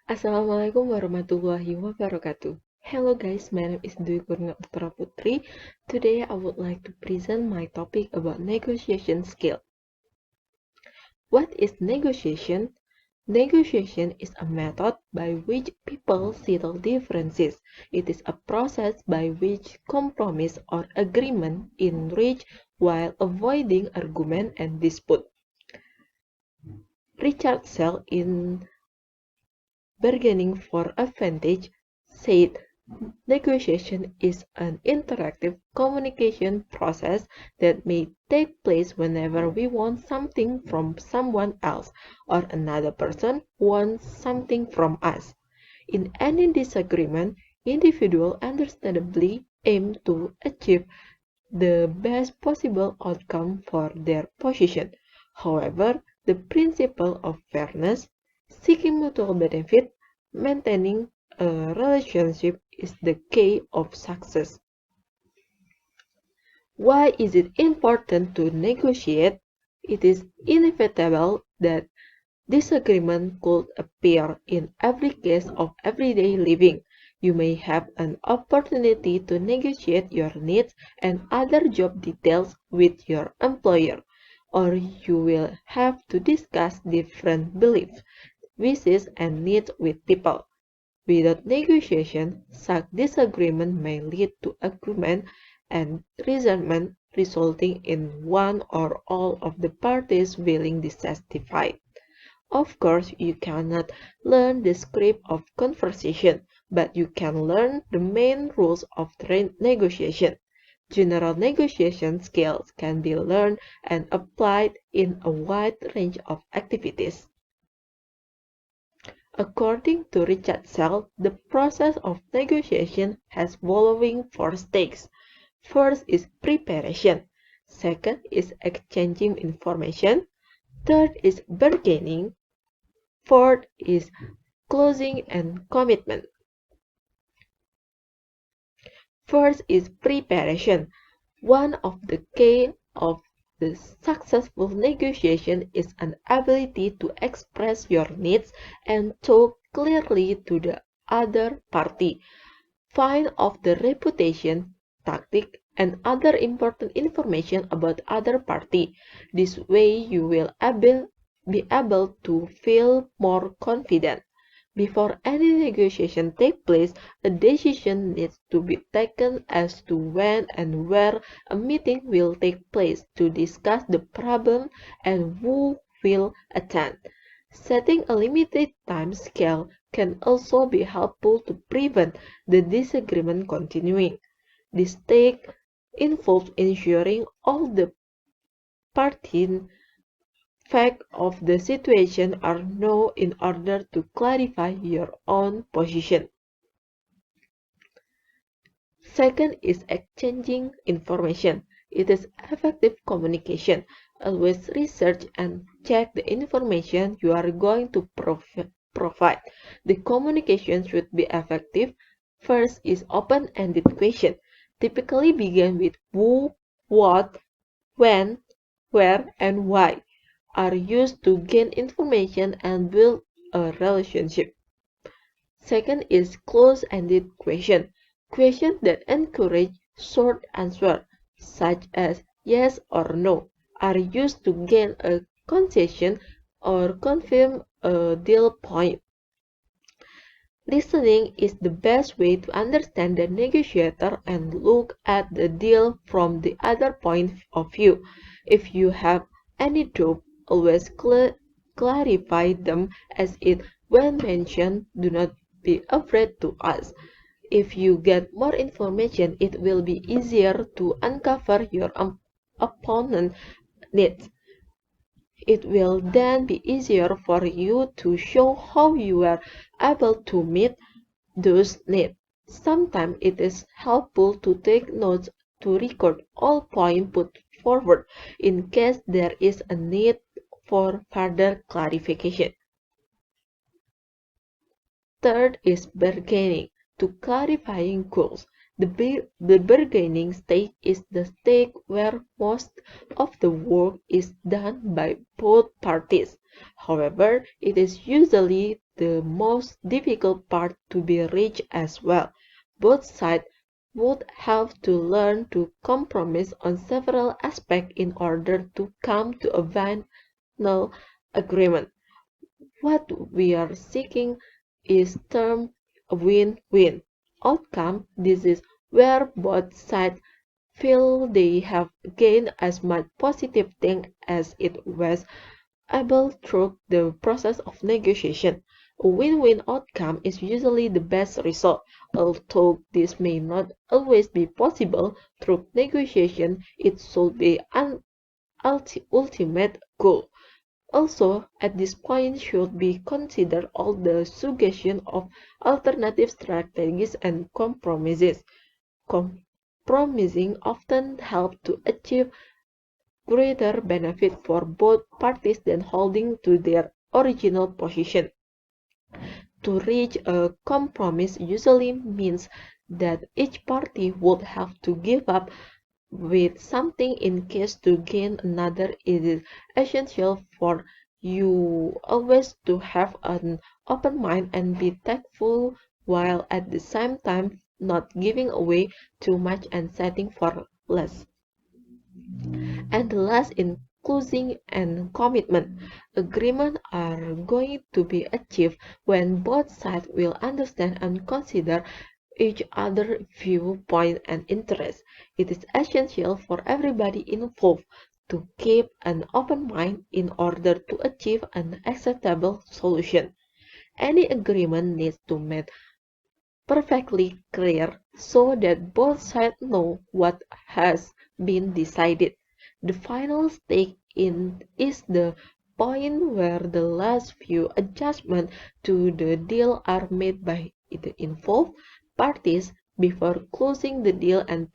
Assalamualaikum warahmatullahi wabarakatuh. Hello guys, my name is Kurnia Oktora Putri. Today I would like to present my topic about negotiation skill. What is negotiation? Negotiation is a method by which people settle differences. It is a process by which compromise or agreement is reached while avoiding argument and dispute. Richard Sell in Bargaining for Advantage said negotiation is an interactive communication process that may take place whenever we want something from someone else or another person wants something from us. In any disagreement, individuals understandably aim to achieve the best possible outcome for their position. However, the principle of fairness, seeking mutual benefit, maintaining a relationship is the key of success. Why is it important to negotiate? It is inevitable that disagreement could appear in every case of everyday living. You may have an opportunity to negotiate your needs and other job details with your employer, or you will have to discuss different beliefs, wishes, and needs with people. Without negotiation, such disagreement may lead to argument and resentment, resulting in one or all of the parties feeling dissatisfied. Of course, you cannot learn the script of conversation, but you can learn the main rules of negotiation. General negotiation skills can be learned and applied in a wide range of activities. According to Richard Sell, the process of negotiation has following four stages. First is preparation. Second is exchanging information. Third is bargaining. Fourth is closing and commitment. First is preparation. One of the key of the successful negotiation is an ability to express your needs and talk clearly to the other party. Find out the reputation, tactic, and other important information about other party. This way you will be able to feel more confident. Before any negotiation takes place, a decision needs to be taken as to when and where a meeting will take place to discuss the problem and who will attend. Setting a limited time scale can also be helpful to prevent the disagreement continuing. This step involves ensuring all the pertinent facts of the situation are known in order to clarify your own position. Second is exchanging information. It is effective communication. Always research and check the information you are going to provide. The communication should be effective. First is open-ended question. Typically begin with who, what, when, where, and why are used to gain information and build a relationship. Second is close-ended question. Questions that encourage short answers, such as yes or no, are used to gain a concession or confirm a deal point. Listening is the best way to understand the negotiator and look at the deal from the other point of view. If you have any doubt, always clarify them as it when mentioned. Do not be afraid to ask. If you get more information, it will be easier to uncover your opponent's needs. It will then be easier for you to show how you were able to meet those needs. Sometimes it is helpful to take notes to record all points put forward in case there is a need for further clarification. Third is bargaining to clarifying goals. The bargaining stage is the stage where most of the work is done by both parties. However, it is usually the most difficult part to be reached as well. Both sides would have to learn to compromise on several aspects in order to come to a final agreement. What we are seeking is termed a win-win outcome. This is where both sides feel they have gained as much positive thing as it was able through the process of negotiation. A win-win outcome is usually the best result, although this may not always be possible through negotiation. It should be an ultimate goal. Also, at this point should be considered all the suggestion of alternative strategies and compromises. Compromising often helps to achieve greater benefit for both parties than holding to their original position. To reach a compromise usually means that each party would have to give up with something in case to gain another. It is essential for you always to have an open mind and be tactful while at the same time not giving away too much and setting for less. And the last in closing and commitment. Agreements are going to be achieved when both sides will understand and consider each other's viewpoint and interests. It is essential for everybody involved to keep an open mind in order to achieve an acceptable solution. Any agreement needs to be perfectly clear so that both sides know what has been decided. The final stake in is the point where the last few adjustments to the deal are made by the involved parties before closing the deal and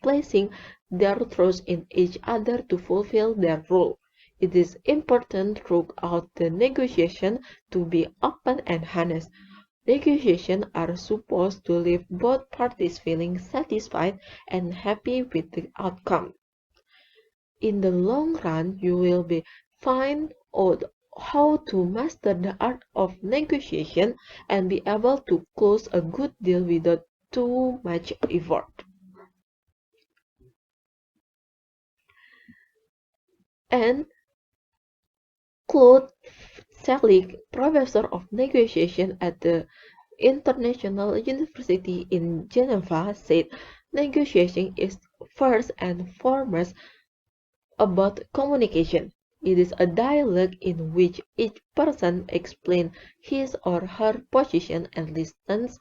placing their trust in each other to fulfill their role. It is important throughout the negotiation to be open and honest. Negotiations are supposed to leave both parties feeling satisfied and happy with the outcome. In the long run, you will be find out how to master the art of negotiation and be able to close a good deal without too much effort. And Claude Selig, professor of negotiation at the International University in Geneva, said negotiation is first and foremost about communication. It is a dialogue in which each person explains his or her position and listens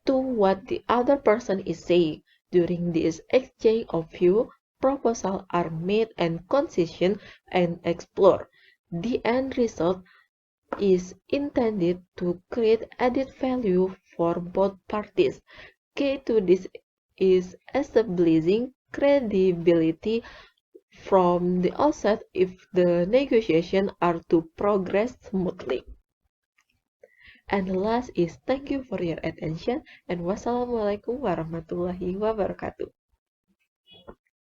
to what the other person is saying. During this exchange of views, proposals are made and concessions and explored. The end result is intended to create added value for both parties. Key to this is establishing credibility from the outset if the negotiations are to progress smoothly. And the last is thank you for your attention and wassalamualaikum warahmatullahi wabarakatuh.